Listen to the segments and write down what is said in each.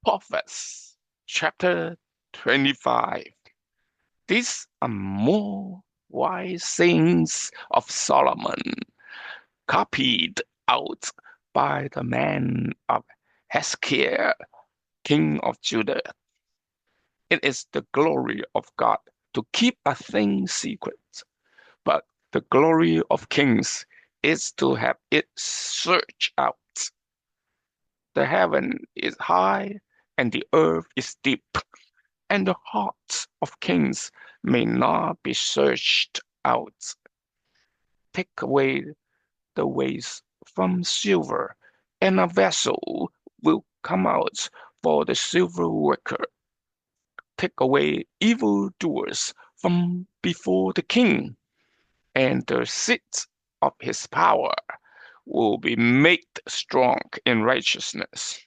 Proverbs chapter 25. These are more wise sayings of Solomon, copied out by the man of Hezekiah, king of Judah. It is the glory of God to keep a thing secret, but the glory of kings is to have it searched out. The heaven is high and the earth is deep, and the hearts of kings may not be searched out. Take away the waste from silver, and a vessel will come out for the silver worker. Take away evildoers from before the king, and the seat of his power will be made strong in righteousness.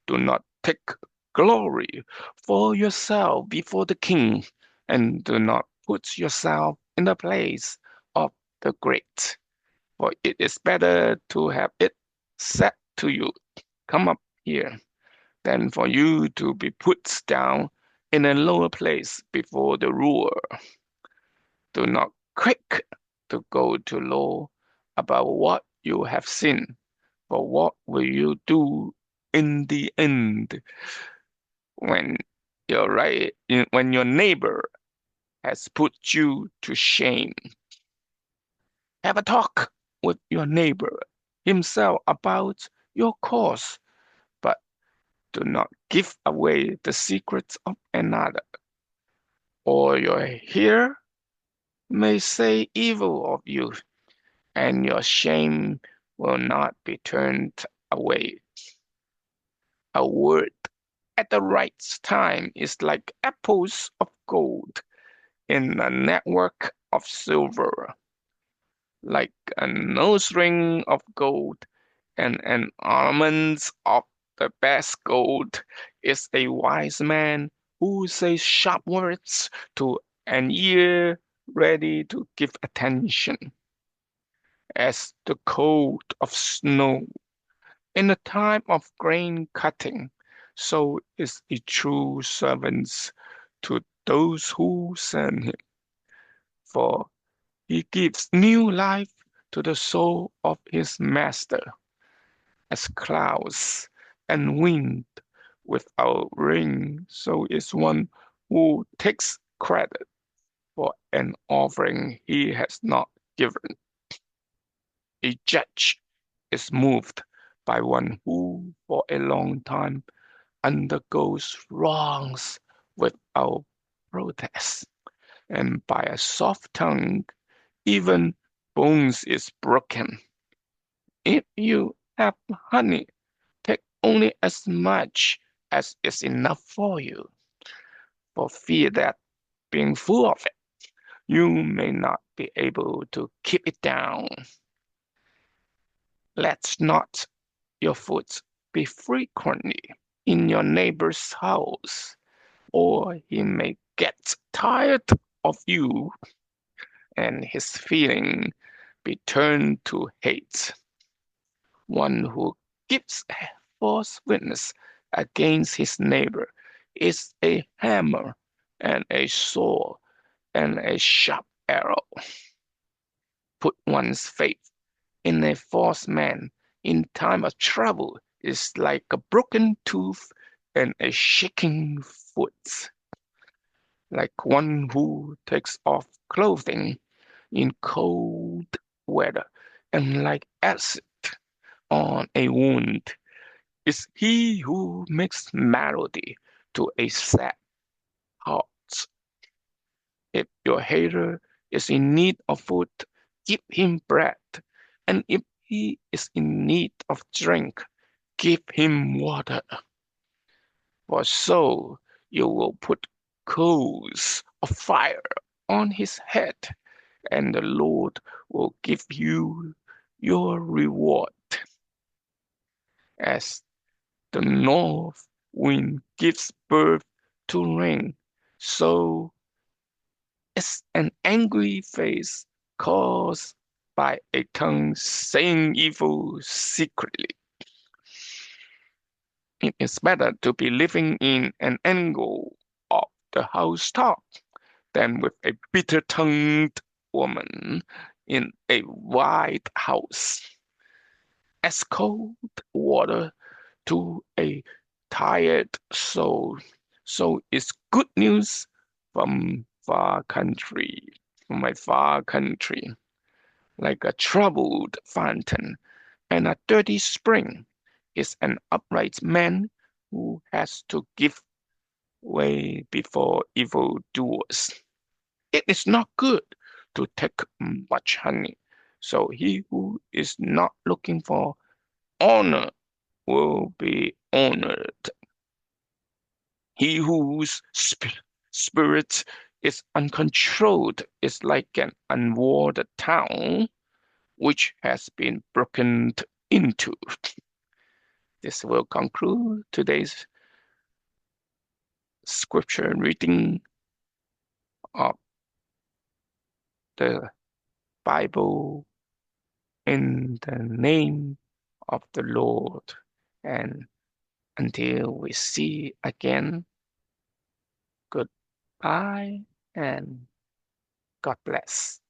Do not take glory for yourself before the king, and do not put yourself in the place of the great. For it is better to have it said to you, "Come up here," than for you to be put down in a lower place before the ruler. Do not quick to go to law about what you have seen, for what will you do in the end when when your neighbor has put you to shame? Have a talk with your neighbor himself about your cause, but do not give away the secrets of another, or your hearer may say evil of you, and your shame will not be turned away. A word at the right time is like apples of gold in a network of silver, like a nose ring of gold and an ornament of the best gold is a wise man who says sharp words to an ear ready to give attention. As the coat of snow in the time of grain cutting, so is a true servant to those who send him. For he gives new life to the soul of his master, as clouds and wind without rain, so is one who takes credit for an offering he has not given. A judge is moved by one who for a long time undergoes wrongs without protest, and by a soft tongue even bones is broken. If you have honey, take only as much as is enough for you, for fear that, being full of it, you may not be able to keep it down. Let not your foot be frequently in your neighbor's house, or he may get tired of you, and his feeling be turned to hate. One who gives false witness against his neighbor is a hammer and a sword and a sharp arrow. Put one's faith in a false man in time of trouble is like a broken tooth and a shaking foot, like one who takes off clothing in cold weather, and like acid on a wound is he who makes melody to a sad heart. If your hater is in need of food, give him bread, and if he is in need of drink, give him water. For so you will put coals of fire on his head, and the Lord will give you your reward. As the north wind gives birth to rain, so is an angry face caused by a tongue saying evil secretly. It is better to be living in an angle of the housetop than with a bitter-tongued woman in a wide house. As cold water to a tired soul, so is good news from far country, from my far country, like a troubled fountain and a dirty spring is an upright man who has to give way before evildoers. It is not good to take much honey, so he who is not looking for honor will be honored. He whose spirit is uncontrolled is like an unwalled town which has been broken into. This will conclude today's scripture reading of the Bible in the name of the Lord. And until we see again, goodbye and God bless.